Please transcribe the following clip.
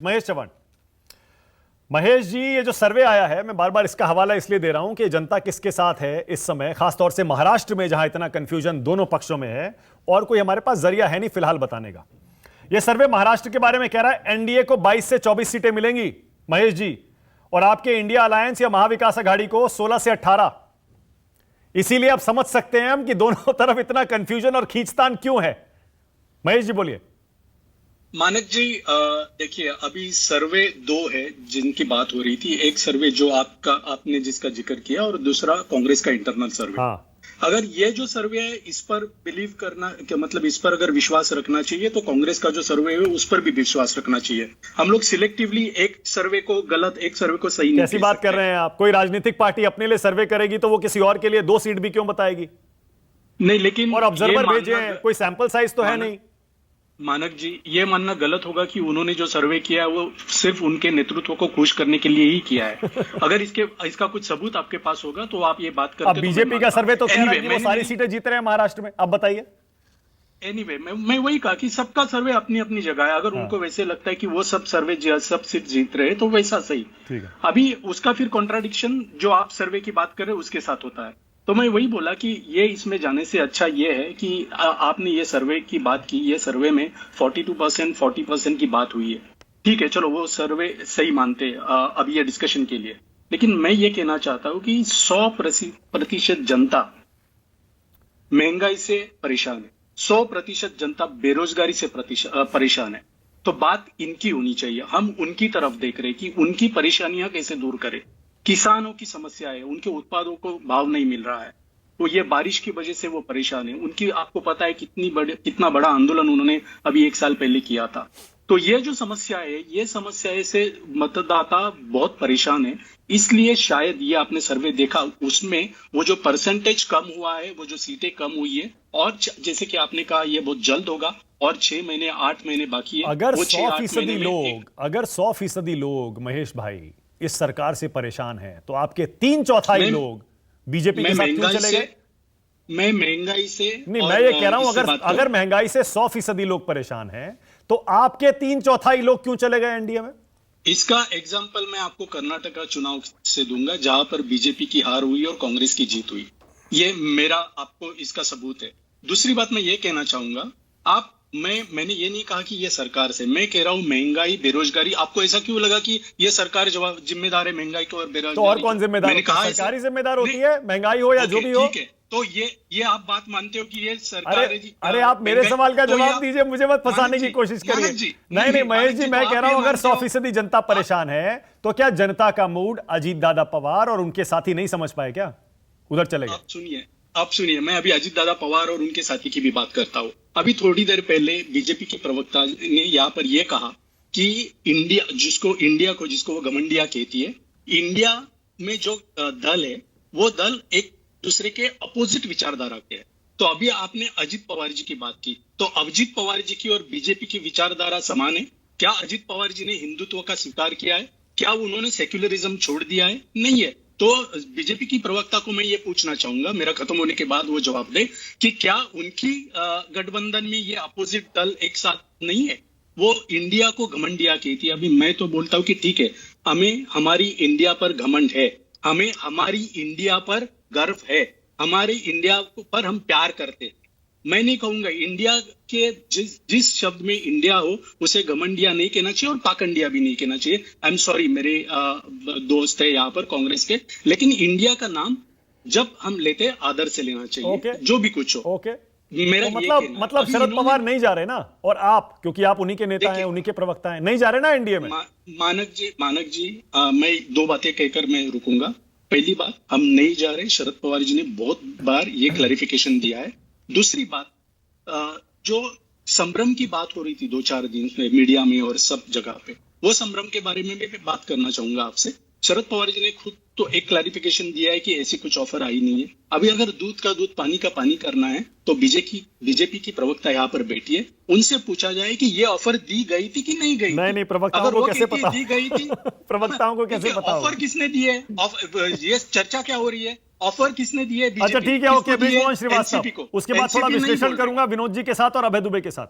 महेश चौहान। महेश जी, ये जो सर्वे आया है, मैं बार बार इसका हवाला इसलिए दे रहा हूं कि जनता किसके साथ है इस समय, खासतौर से महाराष्ट्र में जहां इतना कंफ्यूजन दोनों पक्षों में है और कोई हमारे पास जरिया है नहीं फिलहाल बताने का। यह सर्वे महाराष्ट्र के बारे में कह रहा है एनडीए को 22 से 24 सीटें मिलेंगी महेश जी, और आपके इंडिया अलायंस या महाविकास अघाड़ी को 16 से 18। इसीलिए आप समझ सकते हैं हम कि दोनों तरफ इतना कंफ्यूजन और खींचतान क्यों है। महेश जी बोलिए। मानक जी, देखिए, अभी सर्वे दो है जिनकी बात हो रही थी। एक सर्वे जो आपने जिसका जिक्र किया, और दूसरा कांग्रेस का इंटरनल सर्वे। हाँ। अगर ये जो सर्वे है इस पर बिलीव करना, क्या मतलब इस पर अगर विश्वास रखना चाहिए, तो कांग्रेस का जो सर्वे है उस पर भी विश्वास रखना चाहिए। हम लोग सिलेक्टिवली एक सर्वे को गलत, एक सर्वे को सही नहीं। कैसी बात कर रहे हैं आप? कोई राजनीतिक पार्टी अपने लिए सर्वे करेगी तो वो किसी और के लिए 2 सीट भी क्यों बताएगी? नहीं, लेकिन और ऑब्जर्वर भेजे, कोई सैंपल साइज तो है नहीं। मानक जी, ये मानना गलत होगा कि उन्होंने जो सर्वे किया है वो सिर्फ उनके नेतृत्व को खुश करने के लिए ही किया है। अगर इसका कुछ सबूत आपके पास होगा तो आप ये बात करते। अब बीजेपी का सर्वे तो कह रहा है कि वो सारी सीटें जीत रहे हैं महाराष्ट्र में, अब बताइए। एनीवे, मैं वही कहा कि सबका सर्वे अपनी अपनी जगह है। अगर उनको वैसे लगता है कि वो सब सब सीट जीत रहे हैं तो वैसा सही। ठीक है। अभी उसका फिर कॉन्ट्राडिक्शन जो आप सर्वे की बात कर रहे हैं उसके साथ होता है। तो मैं वही बोला कि ये इसमें जाने से अच्छा ये है कि आपने ये सर्वे की बात की। ये सर्वे में 42% 40% की बात हुई है। ठीक है, चलो वो सर्वे सही मानते अब ये डिस्कशन के लिए। लेकिन मैं ये कहना चाहता हूं कि 100% जनता महंगाई से परेशान है, 100% जनता बेरोजगारी से परेशान है। तो बात इनकी होनी चाहिए। हम उनकी तरफ देख रहे कि उनकी परेशानियां कैसे दूर करें। किसानों की समस्या है, उनके उत्पादों को भाव नहीं मिल रहा है, तो ये बारिश की वजह से वो परेशान है। उनकी, आपको पता है कितना बड़ा आंदोलन उन्होंने अभी 1 साल पहले किया था। तो ये जो समस्या है, ये समस्या से मतदाता बहुत परेशान है। इसलिए शायद ये आपने सर्वे देखा, उसमें वो जो परसेंटेज कम हुआ है, वो जो सीटें कम हुई है, और जैसे कि आपने कहा ये बहुत जल्द होगा और 6 महीने 8 महीने बाकी है। अगर 100% लोग महेश भाई इस सरकार से परेशान है तो आपके 3/4 लोग बीजेपी के साथ क्यों चले गए? मैं महंगाई से नहीं, मैं ये कह रहा हूं अगर महंगाई से 100% लोग परेशान हैं तो आपके 3/4 लोग क्यों चले गए एनडीए में? इसका एग्जाम्पल मैं आपको कर्नाटक चुनाव से दूंगा, जहां पर बीजेपी की हार हुई और कांग्रेस की जीत हुई। ये मेरा आपको इसका सबूत है। दूसरी बात मैं ये कहना चाहूंगा, मैंने ये नहीं कहा कि ये सरकार से, मैं कह रहा हूँ महंगाई बेरोजगारी। आपको ऐसा क्यों लगा कि ये सरकार जिम्मेदार है महंगाई को और बेरोजगारी? तो और कौन जिम्मेदार? मैंने कहा सरकारी जिम्मेदार होती है, महंगाई हो या जो भी हो। ठीक है, तो ये आप बात मानते हो कि ये सरकार है जी? अरे आप मेरे सवाल का जवाब दीजिए, मुझे मत फंसाने की कोशिश करिए। नहीं महेश जी, मैं कह रहा हूं अगर 100% जनता परेशान है तो क्या जनता का मूड अजीत दादा पवार और उनके साथी नहीं समझ पाए क्या? उधर चले गए। आप सुनिए, मैं अभी अजीत दादा पवार और उनके साथी की भी बात करता हूं। अभी थोड़ी देर पहले बीजेपी के प्रवक्ता ने यहाँ पर यह कहा कि जिसको वो घमंडिया कहती है, इंडिया में जो दल है वो दल एक दूसरे के अपोजिट विचारधारा के है। तो अभी आपने अजीत पवार जी की बात की, तो अजीत पवार जी की और बीजेपी की विचारधारा समान है क्या? अजीत पवार जी ने हिंदुत्व का स्वीकार किया है क्या? उन्होंने सेक्युलरिज्म छोड़ दिया है? नहीं है। तो बीजेपी की प्रवक्ता को मैं ये पूछना चाहूंगा, मेरा खत्म होने के बाद वो जवाब दे कि क्या उनकी गठबंधन में ये अपोजिट दल एक साथ नहीं है? वो इंडिया को घमंडिया कहती है। अभी मैं तो बोलता हूँ कि ठीक है, हमें हमारी इंडिया पर घमंड है, हमें हमारी इंडिया पर गर्व है, हमारे इंडिया पर हम प्यार करते हैं। मैं नहीं कहूंगा इंडिया के जिस शब्द में इंडिया हो उसे घमंडिया नहीं कहना चाहिए और पाखंडिया भी नहीं कहना चाहिए। आई एम सॉरी, मेरे दोस्त है यहाँ पर कांग्रेस के, लेकिन इंडिया का नाम जब हम लेते हैं आदर से लेना चाहिए। जो भी कुछ हो। मेरा तो मतलब शरद पवार नहीं जा रहे ना, और आप, क्योंकि आप उन्हीं के नेता हैं, उन्हीं के प्रवक्ता हैं, नहीं जा रहे ना एनडीए में? मानक जी, मैं 2 बातें कहकर मैं रुकूंगा। पहली बात, हम नहीं जा रहे। शरद पवार जी ने बहुत बार ये क्लैरिफिकेशन दिया है। दूसरी बात, जो संभ्रम की बात हो रही थी 2-4 दिन में मीडिया में और सब जगह पे, वो संभ्रम के बारे में भी बात करना चाहूंगा आपसे। शरद पवार जी ने खुद तो एक क्लैरिफिकेशन दिया है कि ऐसी कुछ ऑफर आई नहीं है। अभी अगर दूध का दूध पानी का पानी करना है तो बीजेपी की प्रवक्ता यहाँ पर बैठी है, उनसे पूछा जाए कि ये ऑफर दी गई थी कि नहीं गई? नहीं, प्रवक्ताओं को कैसे पता? दी गई थी। प्रवक्ताओं को कैसे पता? ऑफर किसने दी है? ये चर्चा क्या हो रही है? ऑफर किसने दी है? अच्छा ठीक है, ओके, ब्रिजमोहन श्रीवास्तव। उसके बाद थोड़ा विश्लेषण करूंगा विनोद जी के साथ और अभय दुबे के साथ।